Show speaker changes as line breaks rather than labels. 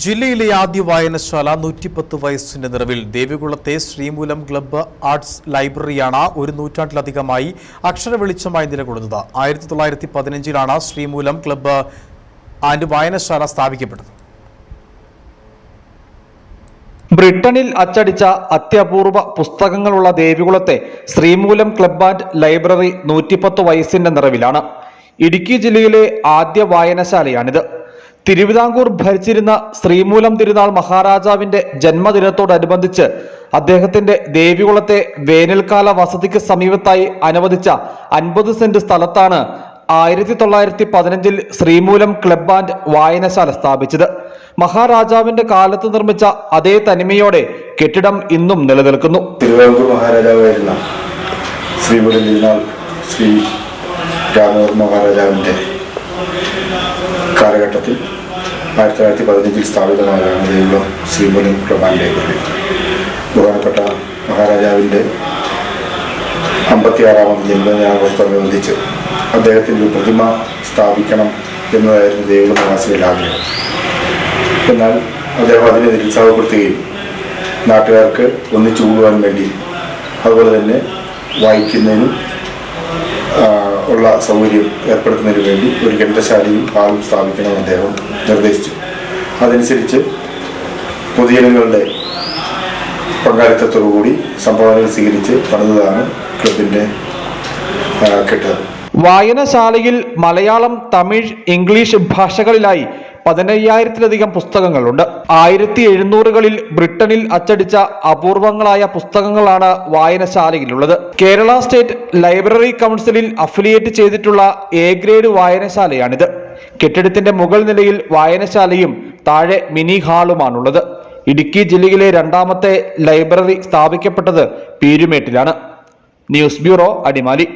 ജില്ലയിലെ ആദ്യ വായനശാല 110 വയസ്സിന്റെ നിറവിൽ ദേവികുളത്തെ ശ്രീമൂലം ക്ലബ്ബ് ആർട്സ് ലൈബ്രറിയാണ് ഒരു നൂറ്റാണ്ടിലധികമായി അക്ഷരവെളിച്ചമായി നിലകൊള്ളുന്നത്. 1915 ശ്രീമൂലം ക്ലബ്ബ് ആൻഡ് വായനശാല സ്ഥാപിക്കപ്പെട്ടത്.
ബ്രിട്ടനിൽ അച്ചടിച്ച അത്യപൂർവ പുസ്തകങ്ങളുള്ള ദേവികുളത്തെ ശ്രീമൂലം ക്ലബ്ബ് ആൻഡ് ലൈബ്രറി 110 വയസ്സിന്റെ നിറവിലാണ്. ഇടുക്കി ജില്ലയിലെ ആദ്യ വായനശാലയാണിത്. തിരുവിതാംകൂർ ഭരിച്ചിരുന്ന ശ്രീമൂലം തിരുനാൾ മഹാരാജാവിന്റെ ജന്മദിനത്തോടനുബന്ധിച്ച് അദ്ദേഹത്തിന്റെ ദേവികുളത്തെ വേനൽക്കാല വസതിക്ക് സമീപത്തായി അനുവദിച്ച 50 സെന്റ് സ്ഥലത്താണ് 1915 ശ്രീമൂലം ക്ലബ്ബ് ആൻഡ് വായനശാല സ്ഥാപിച്ചത്. മഹാരാജാവിന്റെ കാലത്ത് നിർമ്മിച്ച അതേ തനിമയോടെ കെട്ടിടം ഇന്നും നിലനിൽക്കുന്നു.
തിരുവിതാംകൂർ മഹാരാജാവായിരുന്ന ശ്രീമൂലം തിരുനാൾ ശ്രീ രാമവർമ്മ മഹാരാജാവിന്റെ കാലഘട്ടത്തിൽ 1915 സ്ഥാപിതമായതാണ് Devikulam Sreemoolam club and library. ബഹുമാനപ്പെട്ട മഹാരാജാവിൻ്റെ 56ാമത് ജന്മദിനാഘോഷത്തോടനുബന്ധിച്ച് അദ്ദേഹത്തിൻ്റെ ഒരു പ്രതിമ സ്ഥാപിക്കണം എന്നതായിരുന്നു ദേവികുളം നിവാസികളുടെ ആഗ്രഹം. എന്നാൽ അദ്ദേഹം അതിനെ നിരുത്സാഹപ്പെടുത്തുകയും നാട്ടുകാർക്ക് ഒന്നിച്ചു കൂടുവാൻ വേണ്ടി അതുപോലെ തന്നെ വായിക്കുന്നതിനും ഉള്ള സൗകര്യം ഏർപ്പെടുത്തുന്നതിന് വേണ്ടി ഒരു ഗ്രന്ഥശാലയും ഹാളും സ്ഥാപിക്കണമെന്ന് അദ്ദേഹം നിർദ്ദേശിച്ചു. അതനുസരിച്ച് പൊതുജനങ്ങളുടെ പങ്കാളിത്തത്തോടുകൂടി സംഭാവനകൾ സ്വീകരിച്ച് പണിതതാണ് ക്ലബിൻ്റെ കെട്ടിടം.
വായനശാലയിൽ മലയാളം, തമിഴ്, ഇംഗ്ലീഷ് ഭാഷകളിലായി 15,000-ലധികം പുസ്തകങ്ങളുണ്ട്. 1700-കളിൽ ബ്രിട്ടനിൽ അച്ചടിച്ച അപൂർവങ്ങളായ പുസ്തകങ്ങളാണ് വായനശാലയിലുള്ളത്. കേരള സ്റ്റേറ്റ് ലൈബ്രറി കൗൺസിലിൽ അഫിലിയേറ്റ് ചെയ്തിട്ടുള്ള എ ഗ്രേഡ് വായനശാലയാണിത്. കെട്ടിടത്തിന്റെ മുകൾ നിലയിൽ വായനശാലയും താഴെ മിനി ഹാളുമാണുള്ളത്. ഇടുക്കി ജില്ലയിലെ രണ്ടാമത്തെ ലൈബ്രറി സ്ഥാപിക്കപ്പെട്ടത് പീരുമേട്ടിലാണ്. News bureau, Adimali.